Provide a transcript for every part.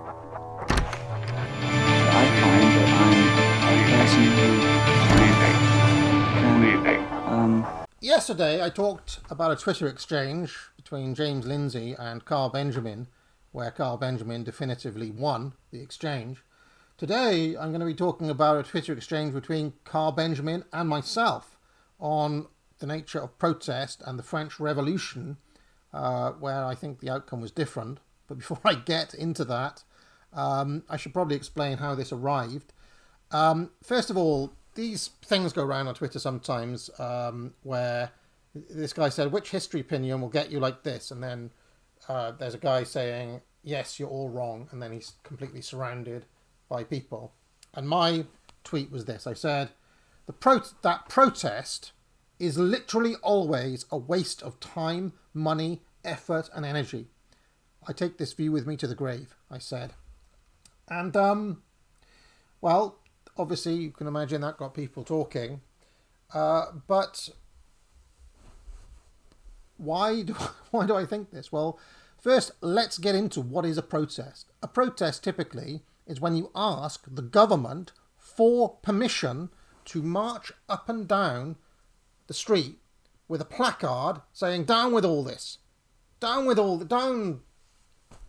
I find that I'm a person who Yesterday, I talked about a Twitter exchange between James Lindsay and Carl Benjamin, where Carl Benjamin definitively won the exchange. Today, I'm going to be talking about a Twitter exchange between Carl Benjamin and myself on the nature of protest and the French Revolution, where I think the outcome was different. But before I get into that, I should probably explain how this arrived. First of all, these things go around on Twitter sometimes where this guy said, which history opinion will get you like this? And then there's a guy saying, yes, you're all wrong. And then he's completely surrounded by people. And my tweet was this. I said, that protest is literally always a waste of time, money, effort, and energy. I take this view with me to the grave, I said. And, well, obviously you can imagine that got people talking. But why do I think this? Well, first, let's get into what is a protest. A protest typically is when you ask the government for permission to march up and down the street with a placard saying, down with all this. Down with all the...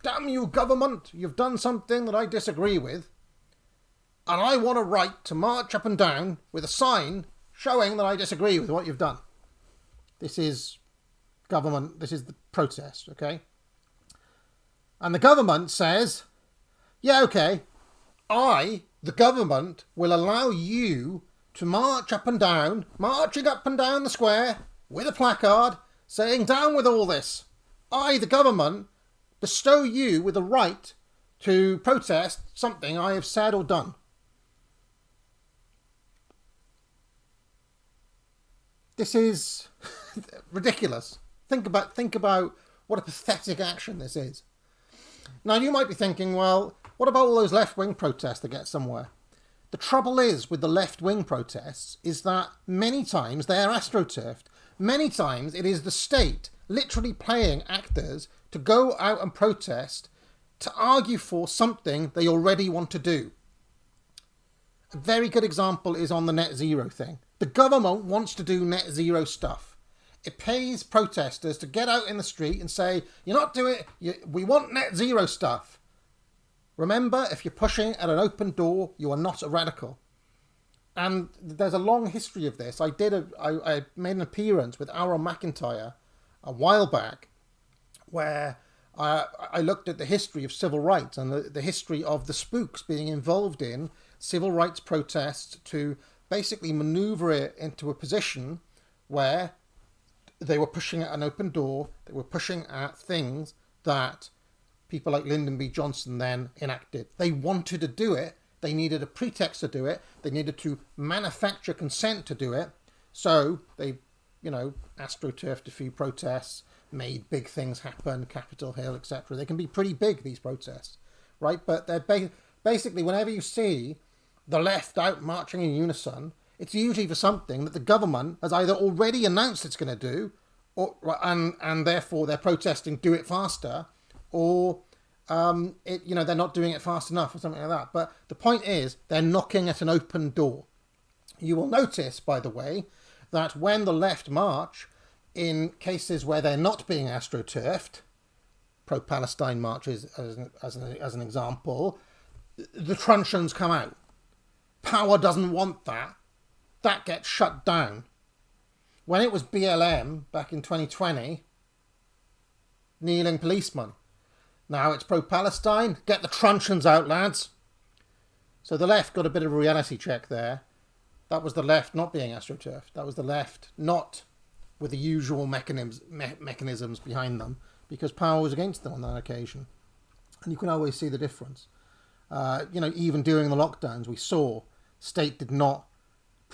Damn you, government. You've done something that I disagree with. And I want a right to march up and down with a sign showing that I disagree with what you've done. This is government. This is the protest, okay? And the government says, yeah, okay, the government, will allow you to marching up and down the square with a placard saying, down with all this. I, the government, bestow you with the right to protest something I have said or done. This is ridiculous. Think about what a pathetic action this is. Now, you might be thinking, well, what about all those left-wing protests that get somewhere? The trouble is with the left-wing protests is that many times they're astroturfed. Many times it is the state literally paying actors to go out and protest to argue for something they already want to do. A very good example is on the net zero thing. The government wants to do net zero stuff. It pays protesters to get out in the street and say, you're not doing it, we want net zero stuff. Remember, if you're pushing at an open door, you are not a radical. And there's a long history of this. I made an appearance with Aaron McIntyre a while back where I looked at the history of civil rights and the history of the spooks being involved in civil rights protests to basically maneuver it into a position where they were pushing at an open door, they were pushing at things that people like Lyndon B. Johnson then enacted. They wanted to do it, they needed a pretext to do it, they needed to manufacture consent to do it, so they, astroturfed a few protests, made big things happen, Capitol Hill, etc. They can be pretty big, these protests, right? But they're basically, whenever you see the left out marching in unison, it's usually for something that the government has either already announced it's going to do, and therefore they're protesting, do it faster, or they're not doing it fast enough or something like that. But the point is, they're knocking at an open door. You will notice, by the way, that when the left march, in cases where they're not being astroturfed, pro-Palestine marches as an example, the truncheons come out. Power doesn't want that. That gets shut down. When it was BLM back in 2020, kneeling policemen. Now it's pro-Palestine. Get the truncheons out, lads. So the left got a bit of a reality check there. That was the left not being astroturfed. That was the left not with the usual mechanisms behind them, because power was against them on that occasion. And you can always see the difference. Even during the lockdowns, we saw state did not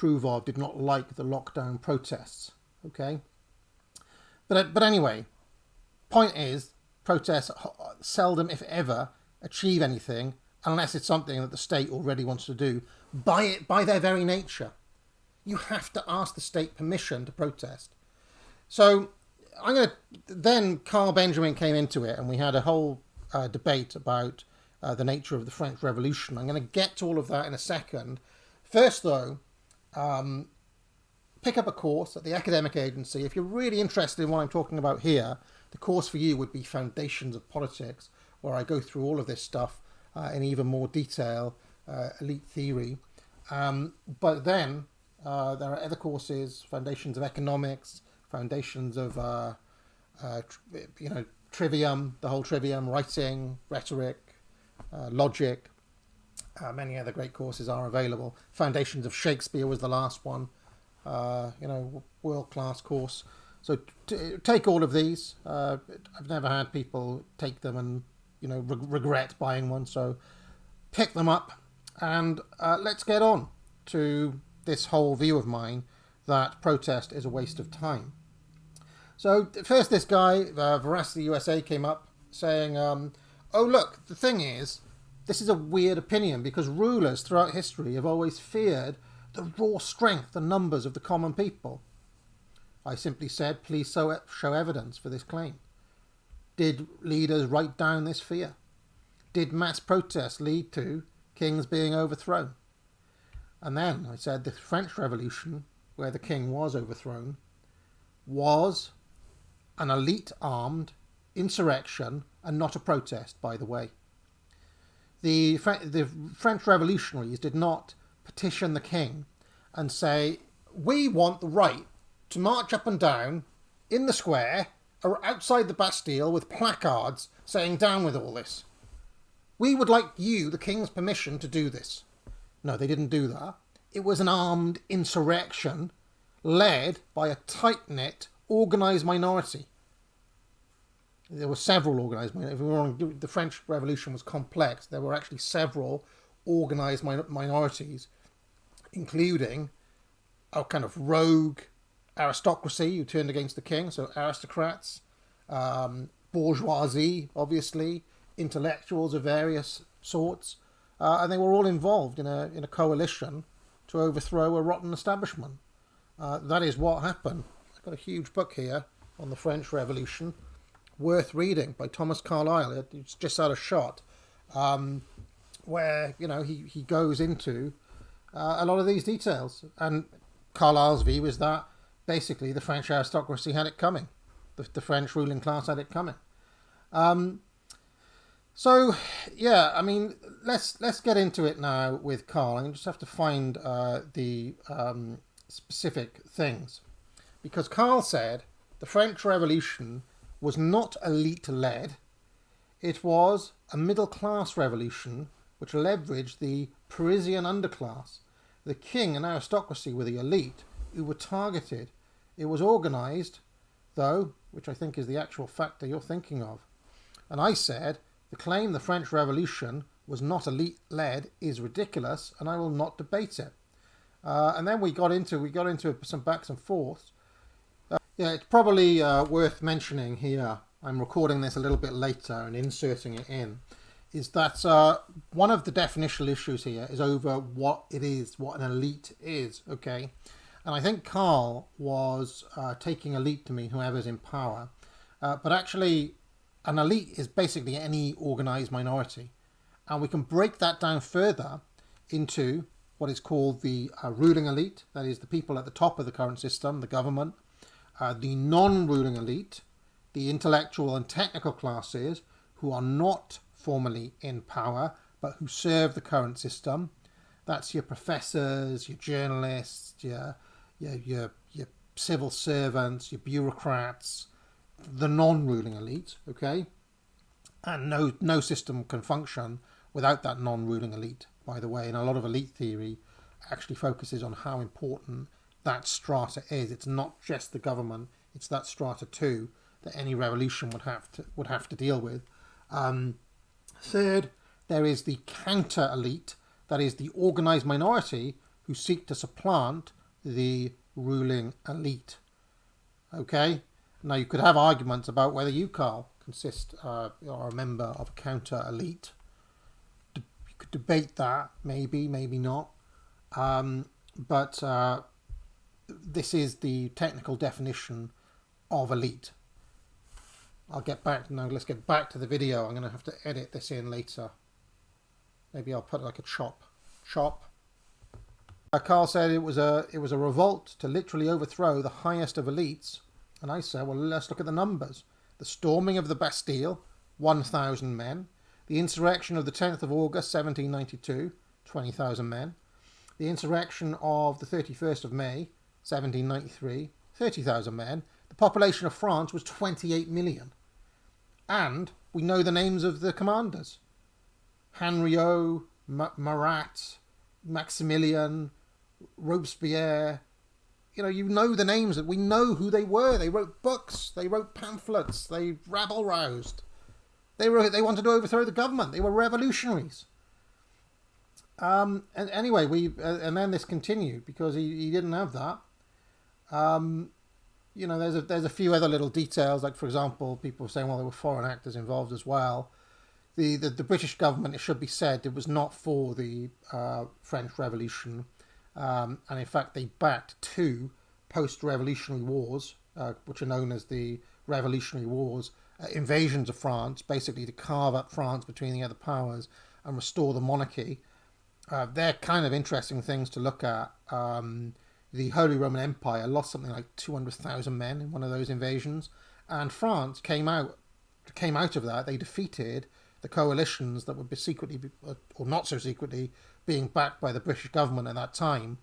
like the lockdown protests. Okay? But anyway, point is, protests seldom, if ever, achieve anything unless it's something that the state already wants to do by their very nature. You have to ask the state permission to protest. So then Carl Benjamin came into it, and we had a whole debate about the nature of the French Revolution. I'm going to get to all of that in a second. First, though, pick up a course at the academic agency. If you're really interested in what I'm talking about here, the course for you would be Foundations of Politics, where I go through all of this stuff in even more detail, elite theory. But then there are other courses, Foundations of Economics, Foundations of trivium, the whole trivium, writing, rhetoric, logic. Many other great courses are available. Foundations of Shakespeare was the last one. World-class course. So take all of these. I've never had people take them and regret buying one. So pick them up, and let's get on to this whole view of mine that protest is a waste of time. So first, this guy, Veracity USA, came up saying, "Oh look, the thing is, this is a weird opinion because rulers throughout history have always feared the raw strength and numbers of the common people." I simply said, please show evidence for this claim. Did leaders write down this fear? Did mass protests lead to kings being overthrown? And then I said the French Revolution, where the king was overthrown, was an elite-armed insurrection and not a protest, by the way. The French revolutionaries did not petition the king and say, we want the right to march up and down in the square or outside the Bastille with placards saying down with all this. We would like you, the king's permission to do this. No, they didn't do that. It was an armed insurrection led by a tight-knit, organised minority. There were several organised minorities. The French Revolution was complex. There were actually several organised minorities, including a kind of rogue aristocracy who turned against the king, so aristocrats, bourgeoisie, obviously, intellectuals of various sorts, and they were all involved in a coalition to overthrow a rotten establishment. That is what happened. I've got a huge book here on the French Revolution, worth reading, by Thomas Carlyle. It's just out of shot, where he goes into a lot of these details. And Carlyle's view is that basically the French aristocracy had it coming, the French ruling class had it coming. So yeah, I mean, let's get into it now with Carl. I just have to find the specific things, because Carl said the French Revolution was not elite-led. It was a middle-class revolution which leveraged the Parisian underclass. The king and aristocracy were the elite who were targeted. It was organised, though, which I think is the actual factor you're thinking of. And I said, the claim the French Revolution was not elite-led is ridiculous, and I will not debate it. And then we got into some backs and forths. Yeah, it's probably worth mentioning here, I'm recording this a little bit later and inserting it in, is that one of the definitional issues here is over what it is, what an elite is, okay? And I think Carl was taking elite to mean whoever's in power. But actually, an elite is basically any organised minority. And we can break that down further into what is called the ruling elite, that is the people at the top of the current system, the government, the non-ruling elite, the intellectual and technical classes who are not formally in power but who serve the current system. That's your professors, your journalists, your civil servants, your bureaucrats, the non-ruling elite, okay? And no system can function without that non-ruling elite, by the way. And a lot of elite theory actually focuses on how important that strata is. It's not just the government, it's that strata too that any revolution would have to deal with. Third, there is the counter elite, that is the organised minority who seek to supplant the ruling elite. Okay? Now you could have arguments about whether you, Carl, are a member of a counter elite. You could debate that, maybe not. But this is the technical definition of elite. I'll get back now. Let's get back to the video. I'm going to have to edit this in later. Maybe I'll put like a chop. Chop. Carl said it was a revolt to literally overthrow the highest of elites. And I said, well, let's look at the numbers. The storming of the Bastille, 1,000 men. The insurrection of the 10th of August, 1792, 20,000 men. The insurrection of the 31st of May, 1793, 30,000 men. The population of France was 28 million. And we know the names of the commanders. Henriot, Marat, Maximilian, Robespierre. You know the names. We know who they were. They wrote books. They wrote pamphlets. They rabble-roused. They wanted to overthrow the government. They were revolutionaries. And anyway, and then this continued because he didn't have that. There's a few other little details, like for example, people saying, well, there were foreign actors involved as well. The British government, it should be said, it was not for the French Revolution, and in fact they backed two post-revolutionary wars, which are known as the Revolutionary Wars, invasions of France, basically to carve up France between the other powers and restore the monarchy. They're kind of interesting things to look at. The Holy Roman Empire lost something like 200,000 men in one of those invasions, and France came out of that. They defeated the coalitions that would be secretly, or not so secretly, being backed by the British government at that time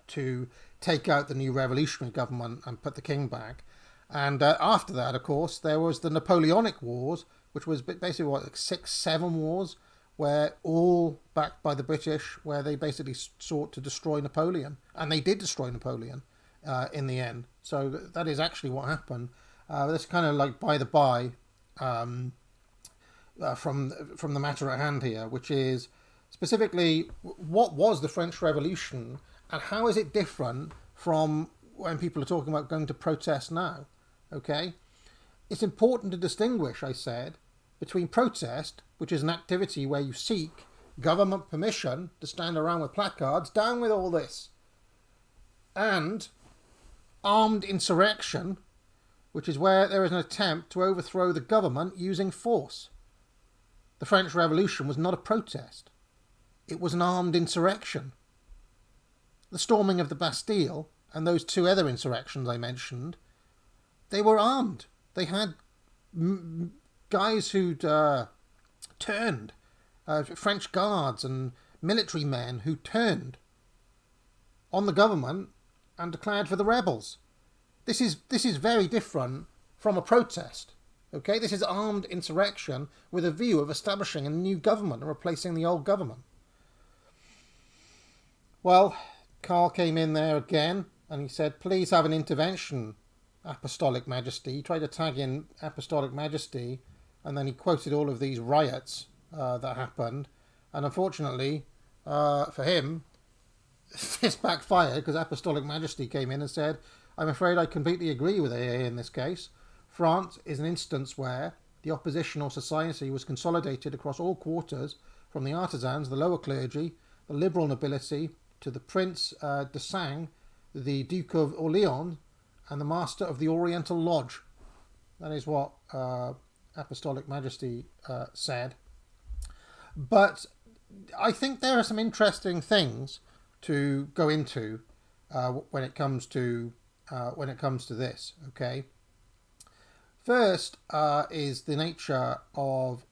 to take out the new revolutionary government and put the king back. And after that, of course, there was the Napoleonic Wars, which was basically, like 6-7 wars, where all backed by the British, where they basically sought to destroy Napoleon. And they did destroy Napoleon in the end. So that is actually what happened. That's kind of like by the by from the matter at hand here, which is specifically what was the French Revolution and how is it different from when people are talking about going to protest now. Okay? It's important to distinguish, I said, between protest, which is an activity where you seek government permission to stand around with placards, down with all this, and armed insurrection, which is where there is an attempt to overthrow the government using force. The French Revolution was not a protest. It was an armed insurrection. The storming of the Bastille and those two other insurrections I mentioned, they were armed. They had guys who'd turned, French guards and military men who turned on the government and declared for the rebels. This is very different from a protest. Okay, this is armed insurrection with a view of establishing a new government and replacing the old government. Well, Karl came in there again and he said, please have an intervention, Apostolic Majesty. He tried to tag in Apostolic Majesty, and then he quoted all of these riots that happened. And unfortunately, for him, this backfired because Apostolic Majesty came in and said, I'm afraid I completely agree with AA in this case. France is an instance where the oppositional society was consolidated across all quarters, from the artisans, the lower clergy, the liberal nobility, to the Prince de Sang, the Duke of Orleans, and the Master of the Oriental Lodge. That is what Apostolic Majesty said. But I think there are some interesting things to go into when it comes to this. Okay. First is the nature of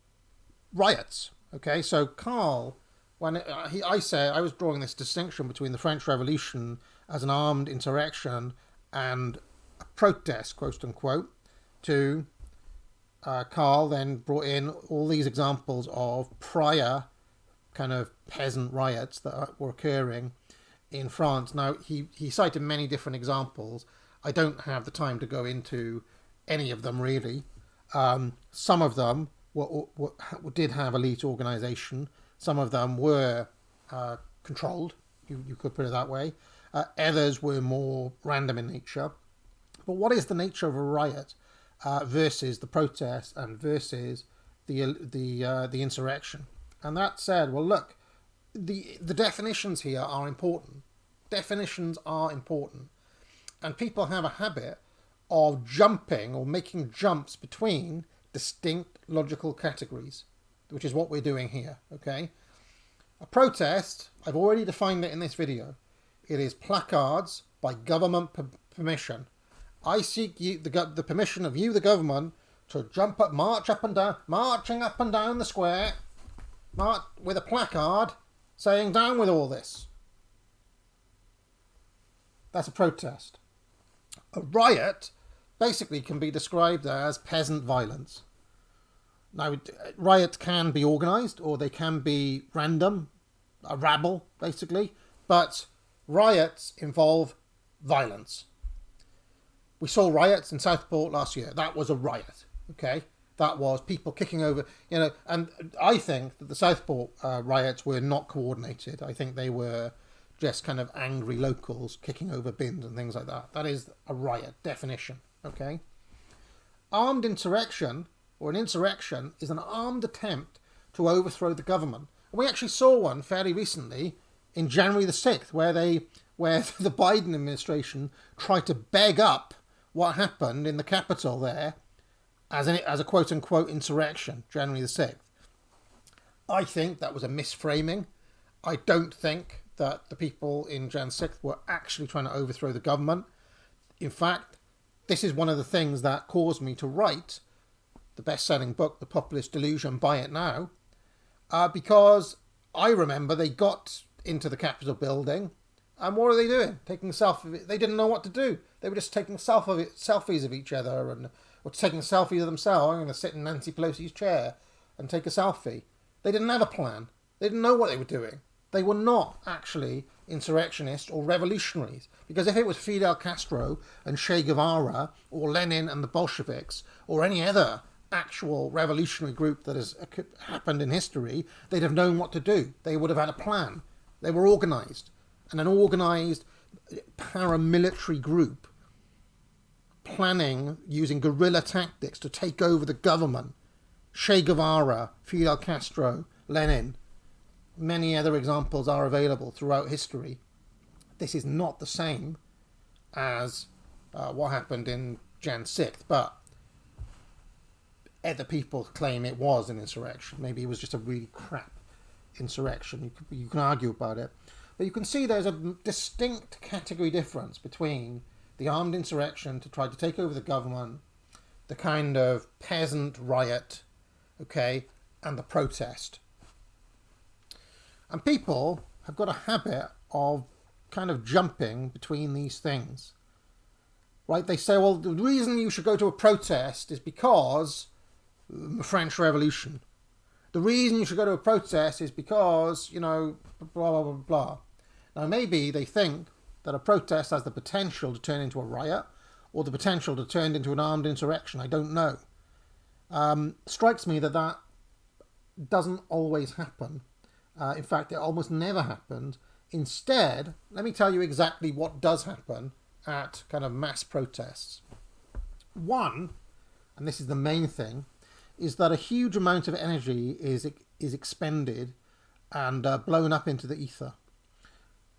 riots. Okay, so Karl, when I was drawing this distinction between the French Revolution as an armed insurrection and a protest, quote unquote, to Karl then brought in all these examples of prior kind of peasant riots that were occurring in France. Now, he cited many different examples. I don't have the time to go into any of them, really. Some of them did have elite organisation. Some of them were controlled, you could put it that way. Others were more random in nature. But what is the nature of a riot versus the protest and versus the insurrection? And that said, well, look, the definitions here are important. Definitions are important. And people have a habit of jumping or making jumps between distinct logical categories, which is what we're doing here, okay? A protest, I've already defined it in this video. It is placards by government permission. I seek you, the permission of you, the government, to marching up and down the square, with a placard saying down with all this. That's a protest. A riot basically can be described as peasant violence. Now, riots can be organised or they can be random, a rabble, basically, but riots involve violence. We saw riots in Southport last year. That was a riot, okay? That was people kicking over, and I think that the Southport riots were not coordinated. I think they were just kind of angry locals kicking over bins and things like that. That is a riot, definition, okay? Armed insurrection, or an insurrection, is an armed attempt to overthrow the government. And we actually saw one fairly recently in January the 6th, where the Biden administration tried to beg up what happened in the Capitol there as a quote-unquote insurrection, January the 6th. I think that was a misframing. I don't think that the people in Jan 6th were actually trying to overthrow the government. In fact, this is one of the things that caused me to write the best-selling book, The Populist Delusion, Buy It Now, because I remember they got into the Capitol building, and what are they doing? Taking a selfie. They didn't know what to do. They were just taking selfies of each other, or taking a selfie of themselves. I'm going to sit in Nancy Pelosi's chair and take a selfie. They didn't have a plan. They didn't know what they were doing. They were not actually insurrectionists or revolutionaries. Because if it was Fidel Castro and Che Guevara or Lenin and the Bolsheviks or any other actual revolutionary group that has happened in history, they'd have known what to do. They would have had a plan. They were organised. And an organised paramilitary group planning using guerrilla tactics to take over the government. Che Guevara, Fidel Castro, Lenin. Many other examples are available throughout history. This is not the same as what happened in Jan 6th, but other people claim it was an insurrection. Maybe it was just a really crap insurrection. You can argue about it. But you can see there's a distinct category difference between the armed insurrection to try to take over the government, the kind of peasant riot, okay, and the protest. And people have got a habit of kind of jumping between these things, right? They say, well, the reason you should go to a protest is because the French Revolution. The reason you should go to a protest is because, blah, blah, blah, blah. Now, maybe they think that a protest has the potential to turn into a riot or the potential to turn into an armed insurrection. I don't know. Strikes me that doesn't always happen. In fact, it almost never happens. Instead, let me tell you exactly what does happen at kind of mass protests. One, and this is the main thing, is that a huge amount of energy is expended and blown up into the ether.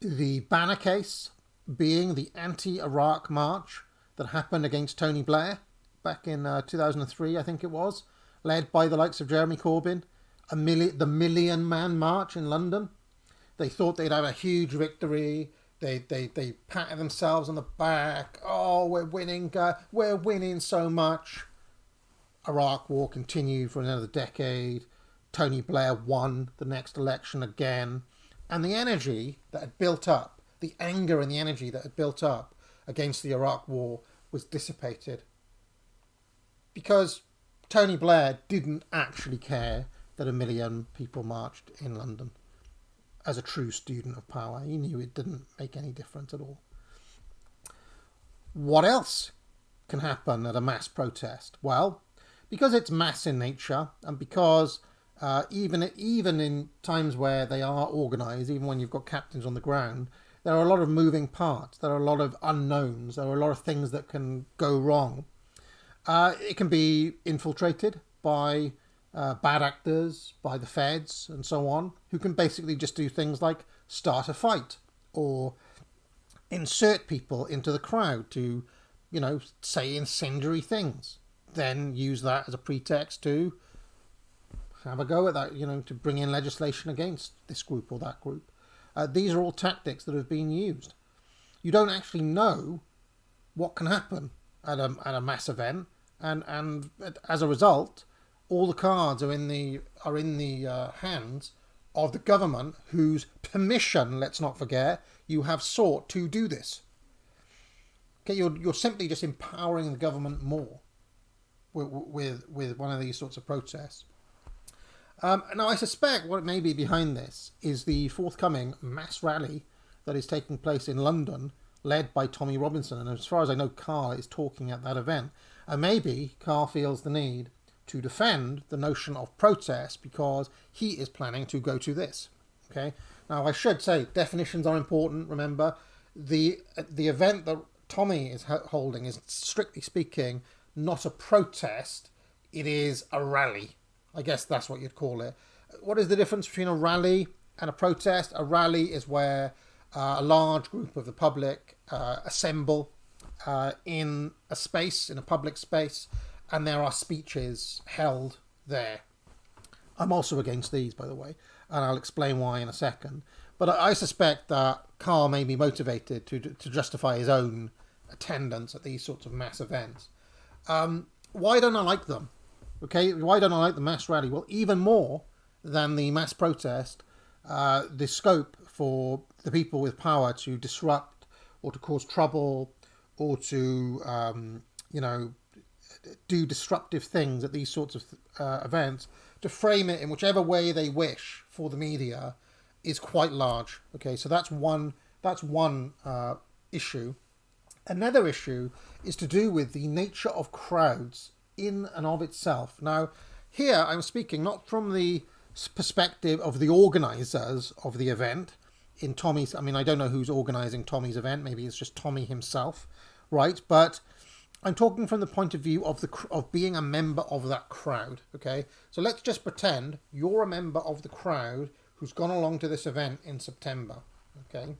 The banner case being the anti-Iraq march that happened against Tony Blair back in 2003, I think it was, led by the likes of Jeremy Corbyn, the Million Man March in London. They thought they'd have a huge victory. They patted themselves on the back. Oh, we're winning so much. Iraq war continued for another decade. Tony Blair won the next election again. And the energy that had built up, the anger and the energy that had built up against the Iraq war was dissipated. Because Tony Blair didn't actually care that 1 million people marched in London. As a true student of power, he knew it didn't make any difference at all. What else can happen at a mass protest? Well, because it's mass in nature, and because even in times where they are organised, even when you've got captains on the ground, there are a lot of moving parts. There are a lot of unknowns. There are a lot of things that can go wrong. It can be infiltrated by bad actors, by the feds and so on, who can basically just do things like start a fight or insert people into the crowd to, say incendiary things, then use that as a pretext to have a go at that, to bring in legislation against this group or that group. These are all tactics that have been used. You don't actually know what can happen at a mass event, and as a result, all the cards are in the hands of the government, whose permission, let's not forget, you have sought to do this. Okay, you're simply just empowering the government more with one of these sorts of protests. Now, I suspect what may be behind this is the forthcoming mass rally that is taking place in London, led by Tommy Robinson. And as far as I know, Carl is talking at that event. And maybe Carl feels the need to defend the notion of protest because he is planning to go to this. Okay. Now, I should say definitions are important. Remember, the event that Tommy is holding is, strictly speaking, not a protest. It is a rally. I guess that's what you'd call it. What is the difference between a rally and a protest? A rally is where a large group of the public assemble in a space, in a public space, and there are speeches held there. I'm also against these, by the way, and I'll explain why in a second. But I suspect that Carl may be motivated to justify his own attendance at these sorts of mass events. Why don't I like them? Okay, why don't I like the mass rally? Well, even more than the mass protest, the scope for the people with power to disrupt or to cause trouble or to, do disruptive things at these sorts of events, to frame it in whichever way they wish for the media, is quite large. Okay, so that's one issue. Another issue is to do with the nature of crowds in and of itself. Now, here I'm speaking not from the perspective of the organisers of the event in Tommy's. I mean, I don't know who's organising Tommy's event. Maybe it's just Tommy himself, right? But I'm talking from the point of view of being a member of that crowd. Okay, so let's just pretend you're a member of the crowd who's gone along to this event in September. Okay.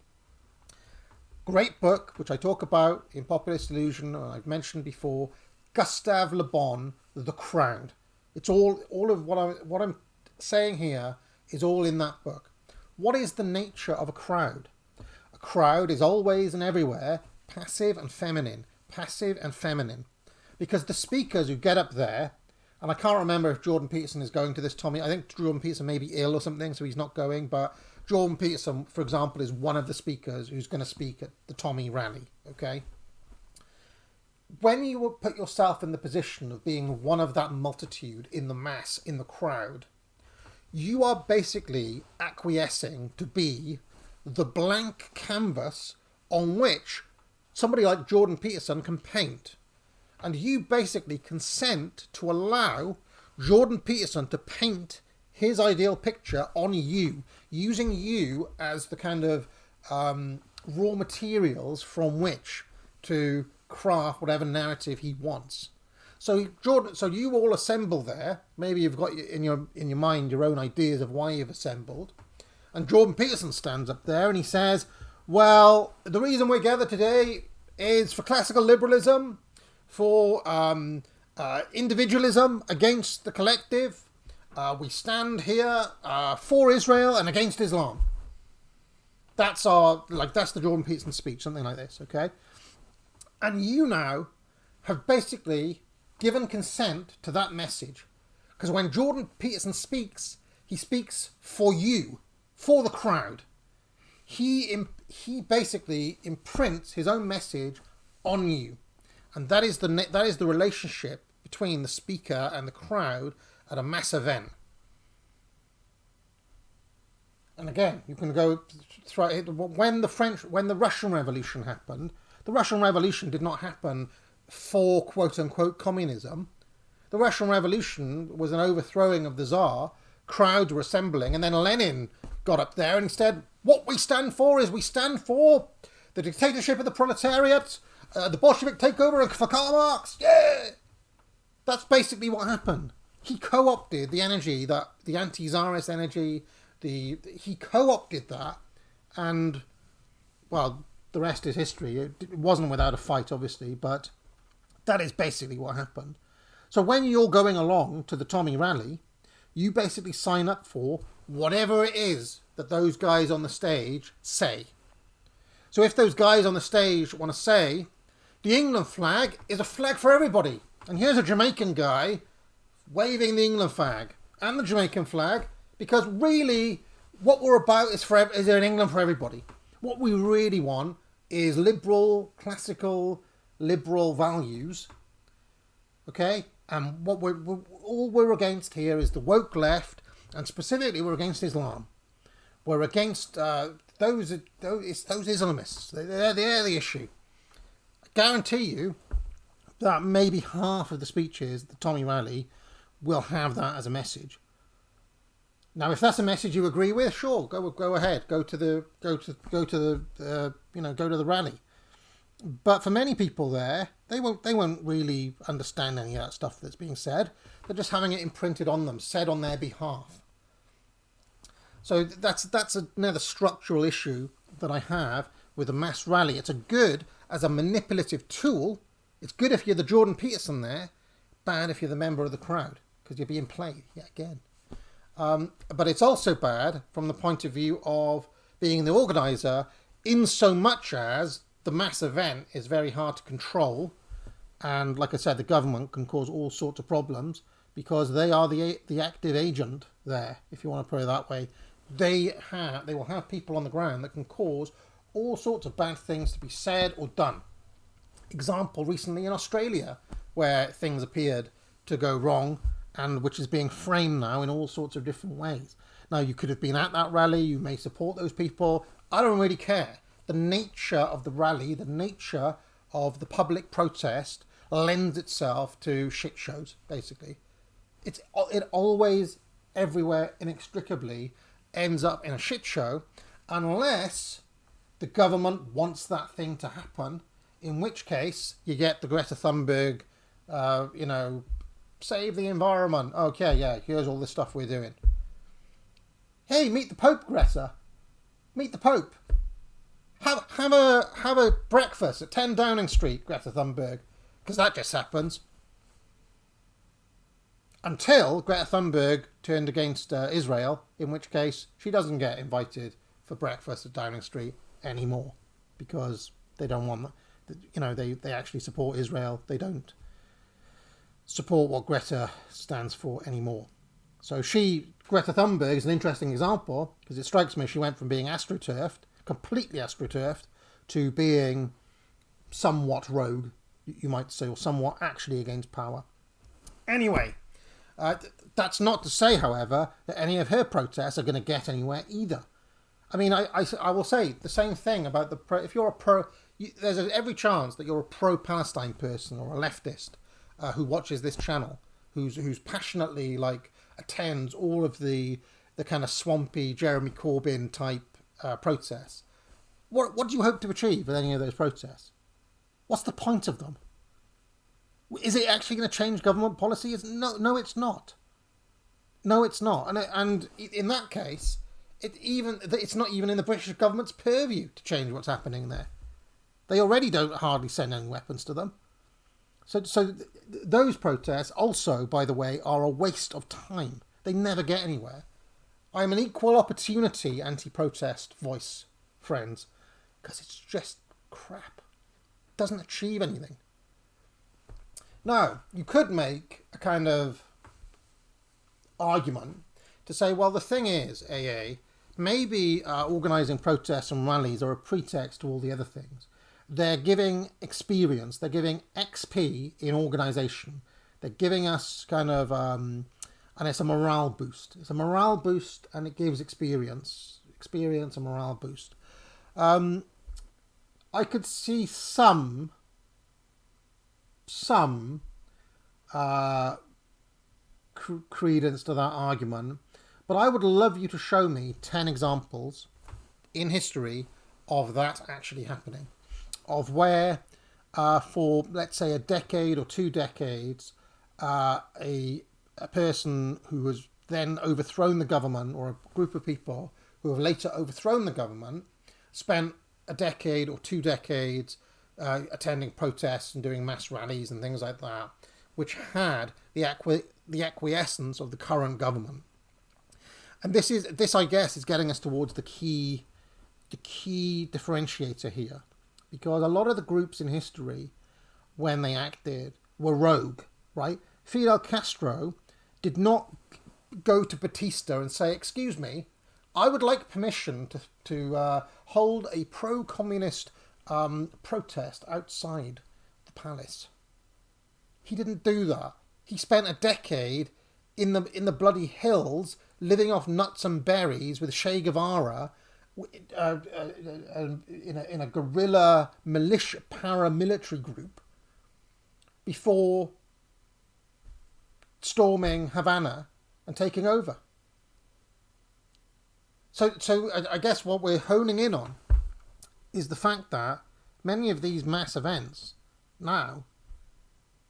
Great book, which I talk about in Populist Illusion, and I've mentioned before, Gustave Le Bon, The Crowd. It's all of what I'm saying here is all in that book. What is the nature of a crowd? A crowd is always and everywhere passive and feminine. Passive and feminine. Because the speakers who get up there, and I can't remember if Jordan Peterson is going to this, Tommy. I think Jordan Peterson may be ill or something, so he's not going, but Jordan Peterson, for example, is one of the speakers who's going to speak at the Tommy rally, okay? When you would put yourself in the position of being one of that multitude in the mass, in the crowd, you are basically acquiescing to be the blank canvas on which somebody like Jordan Peterson can paint. And you basically consent to allow Jordan Peterson to paint his ideal picture on you, using you as the kind of raw materials from which to craft whatever narrative he wants. So you all assemble there. Maybe you've got in your mind your own ideas of why you've assembled. And Jordan Peterson stands up there and he says, well, the reason we're gathered today is for classical liberalism, for individualism against the collective. We stand here for Israel and against Islam. That's the Jordan Peterson speech, something like this, okay? And you now have basically given consent to that message. Because when Jordan Peterson speaks, he speaks for you, for the crowd. He basically imprints his own message on you. And that is the relationship between the speaker and the crowd at a mass event. And again, you can go through it. When the Russian Revolution happened, the Russian Revolution did not happen for quote-unquote communism. The Russian Revolution was an overthrowing of the Tsar. Crowds were assembling, and then Lenin got up there and said, what we stand for is we stand for the dictatorship of the proletariat, the Bolshevik takeover, and for Karl Marx. Yeah! That's basically what happened. He co-opted the energy, the anti-Tsarist energy, he co-opted that, and, well, the rest is history. It wasn't without a fight, obviously, but that is basically what happened. So when you're going along to the Tommy rally, You basically sign up for whatever it is that those guys on the stage say. So if those guys on the stage want to say, the England flag is a flag for everybody, and here's a Jamaican guy waving the England flag and the Jamaican flag, because really what we're about is in England for everybody. What we really want is liberal, classical, liberal values. Okay? And what all we're against here is the woke left, and specifically we're against Islam. We're against those Islamists. They're the issue. I guarantee you that maybe half of the speeches at the Tommy rally will have that as a message. Now, if that's a message you agree with, sure, go ahead, go to the rally. But for many people there, they won't really understand any of that stuff that's being said. They're just having it imprinted on them, said on their behalf. So that's another structural issue that I have with a mass rally. It's good as a manipulative tool. It's good if you're the Jordan Peterson there, bad if you're the member of the crowd, because you're being played yet again. But it's also bad from the point of view of being the organiser, in so much as the mass event is very hard to control, and like I said, the government can cause all sorts of problems because they are the active agent there, if you want to put it that way. They will have people on the ground that can cause all sorts of bad things to be said or done. Example recently in Australia, where things appeared to go wrong, and which is being framed now in all sorts of different ways. Now, you could have been at that rally, you may support those people, I don't really care. The nature of the rally, the nature of the public protest lends itself to shit shows, basically. It always, everywhere, inextricably ends up in a shit show, unless the government wants that thing to happen, in which case you get the Greta Thunberg, save the environment. Okay, yeah, here's all the stuff we're doing. Hey, meet the Pope, Greta. Meet the Pope. Have a breakfast at 10 Downing Street, Greta Thunberg, because that just happens. Until Greta Thunberg turned against Israel, in which case she doesn't get invited for breakfast at Downing Street anymore, because they don't want that. They actually support Israel. They don't support what Greta stands for anymore. So Greta Thunberg is an interesting example, because it strikes me she went from being astroturfed, completely astroturfed, to being somewhat rogue, you might say, or somewhat actually against power. Anyway, that's not to say, however, that any of her protests are going to get anywhere either. I mean, I will say the same thing about if you're there's every chance that you're a pro-Palestine person or a leftist who watches this channel, who's passionately attends all of the kind of swampy Jeremy Corbyn type protests. What do you hope to achieve with any of those protests? What's the point of them? Is it actually going to change government policy? No, it's not. No, it's not. And in that case, it's not even in the British government's purview to change what's happening there. They already don't hardly send any weapons to them. So those protests also, by the way, are a waste of time. They never get anywhere. I'm an equal opportunity anti-protest voice, friends, because it's just crap. It doesn't achieve anything. Now, you could make a kind of argument to say, well, the thing is, AA, maybe organising protests and rallies are a pretext to all the other things. They're giving experience, they're giving XP in organisation. They're giving us kind of, and it's a morale boost. It's a morale boost and it gives experience and morale boost. I could see some credence to that argument, but I would love you to show me 10 examples in history of that actually happening, of where for, let's say, a decade or 2 decades, a person who has then overthrown the government, or a group of people who have later overthrown the government, spent a decade or 2 decades attending protests and doing mass rallies and things like that, which had the the acquiescence of the current government. And this I guess is getting us towards the key differentiator here, because a lot of the groups in history, when they acted, were rogue, right? Fidel Castro did not go to Batista and say, "Excuse me, I would like permission to hold a pro-communist protest outside the palace." He didn't do that. He spent a decade in the bloody hills, living off nuts and berries with Che Guevara, in a guerrilla militia paramilitary group, before storming Havana and taking over. So I guess what we're honing in on is the fact that many of these mass events now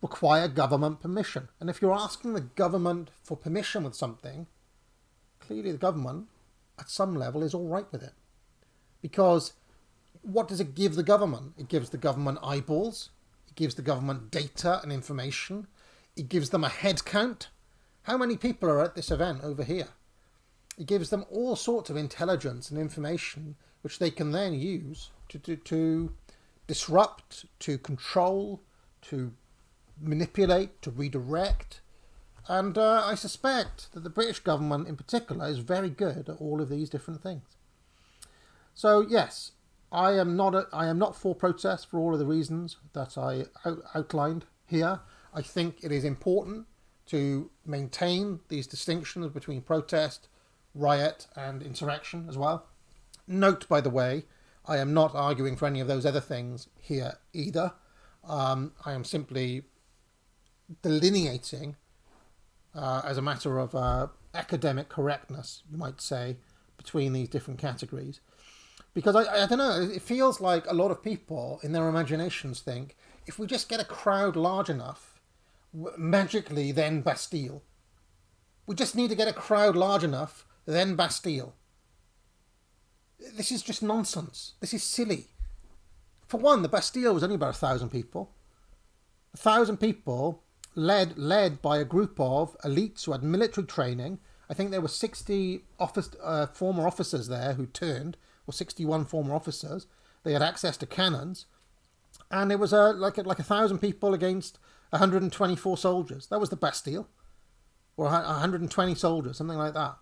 require government permission. And if you're asking the government for permission with something, clearly the government, at some level, is all right with it. Because what does it give the government? It gives the government eyeballs. It gives the government data and information. It gives them a head count. How many people are at this event over here? It gives them all sorts of intelligence and information which they can then use to disrupt, to control, to manipulate, to redirect. And I suspect that the British government in particular is very good at all of these different things. So yes, I am not for protest for all of the reasons that I outlined here. I think it is important to maintain these distinctions between protest, riot and insurrection as well. Note, by the way, I am not arguing for any of those other things here either. I am simply delineating, as a matter of academic correctness, you might say, between these different categories. Because I don't know, it feels like a lot of people in their imaginations think, if we just get a crowd large enough, magically then Bastille. We just need to get a crowd large enough, then Bastille. This is just nonsense. This is silly. For one, the Bastille was only about 1,000 people. 1,000 people led by a group of elites who had military training. I think there were 60 former officers there who turned, or 61 former officers. They had access to cannons. And it was like 1,000 people against 124 soldiers. That was the Bastille. Or 120 soldiers, something like that.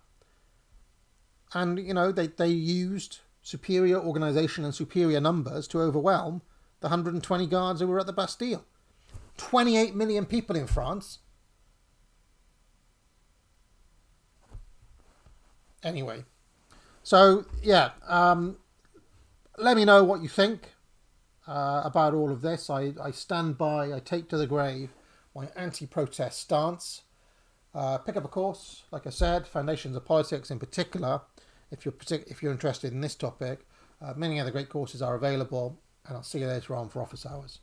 And, you know, they used superior organisation and superior numbers to overwhelm the 120 guards who were at the Bastille. 28 million people in France. Anyway, so yeah, let me know what you think about all of this. I stand by, I take to the grave my anti-protest stance. Pick up a course, like I said, Foundations of Politics in particular, if you're interested in this topic. Many other great courses are available, and I'll see you later on for office hours.